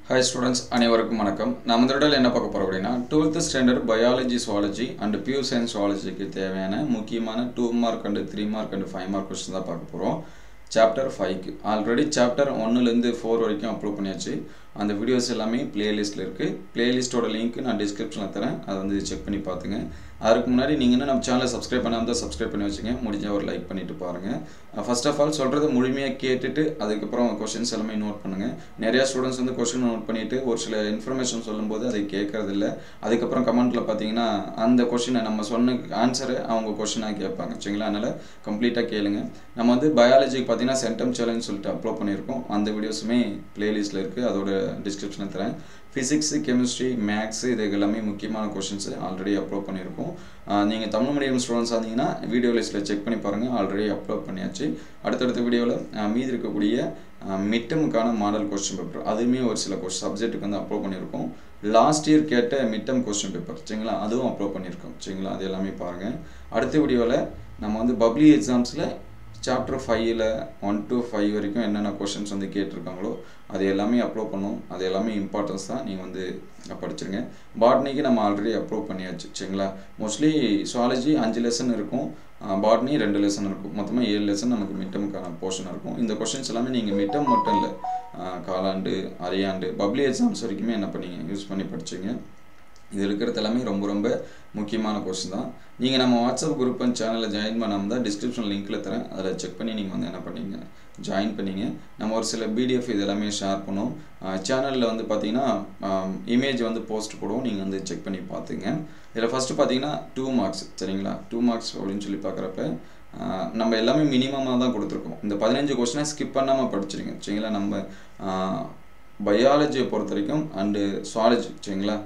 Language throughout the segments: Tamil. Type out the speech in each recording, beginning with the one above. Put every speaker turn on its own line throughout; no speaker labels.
Hi students, அனைவருக்கும் வணக்கம். நம்ம இந்த வீடியோல என்ன பார்க்க போறோம் அப்படினா 12th standard biology zoology and pure science zoologyக்கு தேவையான முக்கியமான 2 mark and 3 mark and 5 mark questions தான் பார்க்க போறோம். Chapter 5 ஆல்ரெடி chapter 1 ல இருந்து 4 வரைக்கும் அப்லோட் பண்ணியாச்சு. அந்த வீடியோஸ் எல்லாமே பிளேலிஸ்ட்ல இருக்கு. பிளேலிஸ்டோட லிங்க் நான் டிஸ்கிரிப்ஷன்ல தரேன். அதை வந்து செக் பண்ணி பாத்துங்க. அதுக்கு முன்னாடி நீங்க இன்னும் நம்ம சேனலை சப்ஸ்கிரைப் பண்ணாம இருந்தா சப்ஸ்கிரைப் பண்ணி வச்சுங்க. முடிஞ்சா ஒரு லைக் பண்ணிட்டு பாருங்க. ஃபர்ஸ்ட் ஆஃப் ஆல் சொல்றது முழுமையா கேட்டுட்டு அதுக்கு அப்புறம் क्वेश्चंस எல்லாமே நோட் பண்ணுங்க. நிறைய ஸ்டூடண்ட்ஸ் வந்து क्वेश्चन நோட் பண்ணிட்டு ஒரு சில இன்ஃபர்மேஷன் சொல்லும்போது அதை கேட்கறது இல்ல. அதுக்கு அப்புறம் கமெண்ட்ல பாத்தீங்கன்னா அந்த क्वेश्चन நம்ம சொன்ன ஆன்சரை அவங்க क्वेश्चनா கேட்பாங்க. சரிங்களா? அதனால கம்ப்ளீட்டா கேளுங்க. நம்ம வந்து பயாலஜிக்கு பாத்தீங்கன்னா சென்டம் சேலஞ்ச் சொல்லிட்டு அப்லோட் பண்ணிருக்கோம். அந்த வீடியோஸ்மே பிளேலிஸ்ட்ல இருக்கு. அதோட டிஸ்கிரிப்ஷன்ல தரேன். Physics, chemistry, maths இது எல்லாமே முக்கியமான क्वेश्चंस ஆல்ரெடி அப்லோட் பண்ணிருக்கோம். நீங்க தமிழ் மீடியம் ஸ்டூடண்ட்ஸ் ஆனீங்கன்னா வீடியோ லிஸ்ட்ல செக் பண்ணி பாருங்க. ஆல்ரெடி அப்லோட் பண்ணியாச்சு. அடுத்த வீடியோல மீதி இருக்கக்கூடிய மிட்டமுக்கான மாடல் क्वेश्चन பேப்பர் அதுமே ஒரு சில சப்ஜெக்ட்டுக்கு வந்து அப்லோட் பண்ணிருக்கோம். லாஸ்ட் இயர் கேட்ட மிட்டம் क्वेश्चन பேப்பர் சரிங்களா? அதுவும் அப்லோட் பண்ணிருக்கோம். சரிங்களா? அது எல்லாமே பாருங்க. அடுத்த வீடியோல நம்ம வந்து பப்ளி எக்ஸாம்ஸ்ல Chapter 5 ல 1 to 5 வரைக்கும் என்னென்ன क्वेश्चंस வந்து கேட்டிருக்காங்களோ அது எல்லாமே அப்லோட் பண்ணோம். அது எல்லாமே இம்பார்ட்டன்ஸ் தான். நீங்க வந்து படிச்சிருங்க. பாட்னிக்கு நம்ம ஆல்ரெடி அப்லோட் பண்ணியாச்சு. சரிங்களா? மோஸ்ட்லி சுவாலஜி 5 லெசன் இருக்கும். பாட்னி 2 லெசன் இருக்கும். மொத்தமா 7 லெசன் நமக்கு மிட்டமுக்கான போர்ஷன் இருக்கும். இந்த क्वेश्चंस எல்லாமே நீங்க மிட்டம் மட்டும் இல்ல காலாண்டு, அரையாண்டு, பப்ளி எக்ஸாம்ஸ் வரைக்குமே என்ன பண்ணீங்க யூஸ் பண்ணி படிச்சீங்க. இது இருக்கிறது எல்லாமே ரொம்ப முக்கியமான क्वेश्चन தான். நீங்க நம்ம வாட்ஸ்அப் குரூப் அண்ட் சேனல்ல ஜாயின் பண்ணாம டிஸ்கிரிப்ஷன் லிங்க்ல தரேன். அதல செக் பண்ணி நீங்க வந்து என்ன பண்ணீங்க ஜாயின் பண்ணீங்க. நம்ம ஒரு சில PDF இது எல்லாமே ஷேர் பண்ணோம். சேனல்ல வந்து பாத்தீங்கன்னா இமேஜ் வந்து போஸ்ட் போடுவோம். நீங்க வந்து செக் பண்ணி பாத்துங்க. இதல ஃபர்ஸ்ட் பாத்தீங்கன்னா 2 மார்க்ஸ் சரிங்களா? 2 மார்க்ஸ் அப்படினு சொல்லி பார்க்கறப்ப நம்ம எல்லாமே மினிமமா தான் கொடுத்திருக்கோம். இந்த 15 क्वेश्चन ஸ்கிப் பண்ணாம படிச்சிருங்க. சரிங்களா? நம்ம பயாலஜியை பொறுத்தவரைக்கும் and zoology சரிங்களா?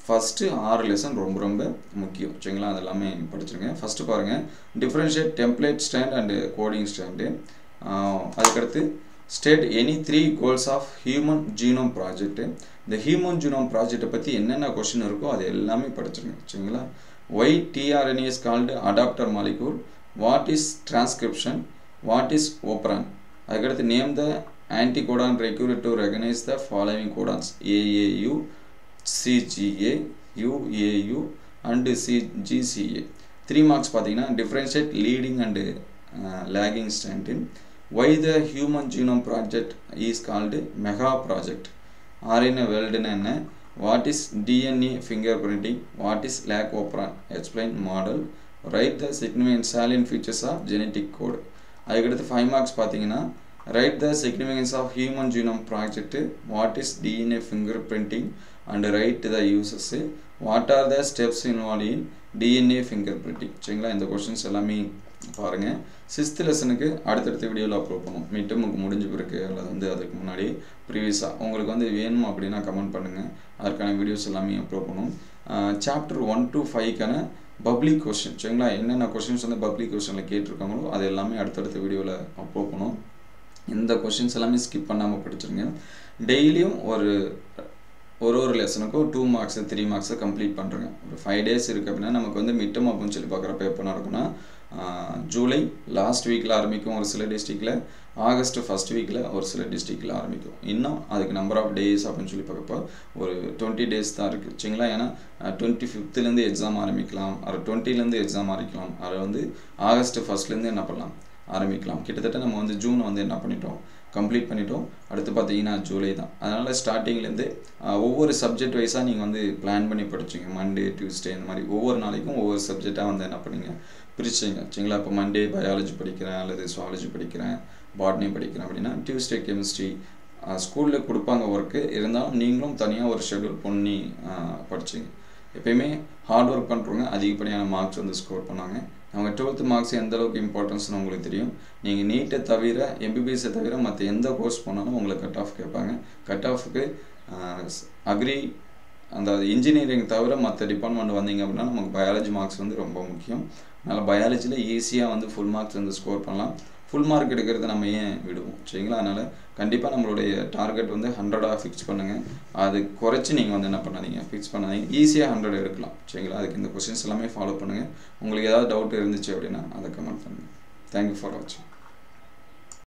ஃபர்ஸ்ட் 6 லெசன் ரொம்ப முக்கியம். சரிங்களா? அதெல்லாம் படிச்சிருங்க. ஃபர்ஸ்ட் பாருங்க differentiate template strand and coding strand. அதுக்கு அடுத்து state any 3 goals of human genome project. இந்த ஹியூமன் ஜீனோம் ப்ராஜெக்ட்டை பத்தி என்னென்ன क्वेश्चन இருக்கோ அது எல்லாமே படிச்சிருங்க. சரிங்களா? why tRNA is called adapter molecule, what is transcription, what is operon. அதுக்கு அடுத்து name the anticodon required to recognize the following codons AAU, CGA, UAU and CGCA. 3 marks பாத்தீங்கன்னா differentiate leading and lagging strand. Why the human genome project is called mega project. RNA weld என்ன? What is DNA fingerprinting? What is lac operon? Explain model. Write the significant salient features of genetic code. அதுக்கு அடுத்து 5 marks பாத்தீங்கன்னா write the significance of human genome project. What is DNA fingerprinting and write the uses. What are the steps involved in DNA fingerprinting. சரிங்களா? இந்த क्वेश्चंस எல்லாமே பாருங்க. 6th லெசனுக்கு அடுத்த வீடியோல அப்லோட் பண்ணுவோம். மிட்டமுக்கு முடிஞ்ச பிறகு அல்லது வந்து அதுக்கு முன்னாடி ப்ரீவியஸா உங்களுக்கு வந்து வேணும் அப்படினா கமெண்ட் பண்ணுங்க. அதற்கான வீடியோஸ் எல்லாமே அப்லோட் பண்ணுவோம். சாப்டர் 1 to 5 கான பப்ளிக் क्वेश्चन சரிங்களா? என்னென்ன क्वेश्चंस வந்து பப்ளிக் क्वेश्चनல கேட்டிருக்காங்களோ அது எல்லாமே அடுத்த வீடியோல அப்லோட் பண்ணுவோம். இந்த क्वेश्चंस எல்லாமே ஸ்கிப் பண்ணாம படிச்சிருங்க. டெய்லியும் ஒரு லெசனுக்கும் 2 மார்க்ஸ் 3 மார்க்ஸ் கம்ப்ளீட் பண்றேங்க. ஒரு 5 டேஸ் இருக்கு அப்படினா நமக்கு வந்து மிட்டம் அப்படினு சொல்லி பார்க்கறப்ப எப்ப நடக்கும்னா ஜூலை லாஸ்ட் வீக்ல ஆரம்பிக்கும் ஒரு சில டிஸ்ட்ரிக்ட்ல, ஆகஸ்ட் ஃபர்ஸ்ட் வீக்ல ஒரு சில டிஸ்ட்ரிக்ட்ல ஆரம்பிக்கும். இன்னும் அதுக்கு நம்பர் ஆஃப் டேஸ் அப்படினு சொல்லி பார்க்கறப்ப ஒரு 20 டேஸ் தான் இருக்கு. சரிங்களா? ஏனா 25th ல இருந்து எக்ஸாம் ஆரம்பிக்கலாம். அது 20 ல இருந்து எக்ஸாம் ஆரம்பிக்கலாம். அது வந்து ஆகஸ்ட் ஃபர்ஸ்ட்ல இருந்து என்ன பண்ணலாம் ஆரம்பிக்கலாம். கிட்டத்தட்ட நம்ம வந்து ஜூன் வந்து என்ன பண்ணிட்டோம் கம்ப்ளீட் பண்ணிட்டோம். அடுத்து பாத்தீங்கன்னா ஜூலை தான். அதனால ஸ்டார்டிங்ல இருந்து ஒவ்வொரு சப்ஜெக்ட் வைஸா நீங்க வந்து பிளான் பண்ணி படிச்சீங்க. மண்டே, டியூஸ்டே இந்த மாதிரி ஒவ்வொரு நாளைக்கும் ஒவ்வொரு சப்ஜெக்ட்டா வந்து என்ன பண்ணீங்க பிரிச்சீங்க. சரிங்களா? இப்போ மண்டே பயாலஜி படிக்கிறேன் அல்லது சுவாலஜி படிக்கிறேன், பாட்னி படிக்கிறேன் அப்படினா டியூஸ்டே கெமிஸ்ட்ரி ஸ்கூல்ல கொடுப்பாங்க வர்க். இருந்தாலும் நீங்களும் தனியா ஒரு ஷெட்யூல் பண்ணி படிச்சீங்க. எப்பவுமே ஹார்ட் வர்க் பண்றவங்க அதிகப்படியான மார்க்ஸ் வந்து ஸ்கோர் பண்ணாங்க. அவங்க 12th மார்க்ஸ் எந்த அளவுக்கு இம்பார்ட்டன்ஸ்னு உங்களுக்கு தெரியும். நீங்க நீட்டை தவிர MBBS தவிர மற்ற எந்த கோர்ஸ் போனாலும் உங்களுக்கு கட் ஆஃப் கேட்பாங்க. கட் ஆஃப்க்கு அக்ரி அந்த இன்ஜினியரிங் தவிர மற்ற டிபார்ட்மெண்ட் வந்தீங்க அப்படின்னா நமக்கு பயாலஜி மார்க்ஸ் வந்து ரொம்ப முக்கியம். அதனால பயாலஜில ஈஸியா வந்து ஃபுல் மார்க்ஸ் வந்து ஸ்கோர் பண்ணலாம். ஃபுல் மார்க் எடுக்கிறது நம்ம ஏன் விடுவோம். சரிங்களா? அதனால கண்டிப்பா நம்மளுடைய டார்கெட் வந்து 100 ஃபிக்ஸ் பண்ணுங்க. அது குறைச்சு நீங்க வந்து என்ன பண்ணாதீங்க ஃபிக்ஸ் பண்ணாதீங்க. ஈஸியா 100 எடுக்கலாம். சரிங்களா? அதுக்கு இந்த क्वेश्चंस எல்லாமே ஃபாலோ பண்ணுங்க. உங்களுக்கு ஏதாவது டவுட் இருந்துச்சு அப்படினா அத கமெண்ட் பண்ணுங்க. Thank you for watching.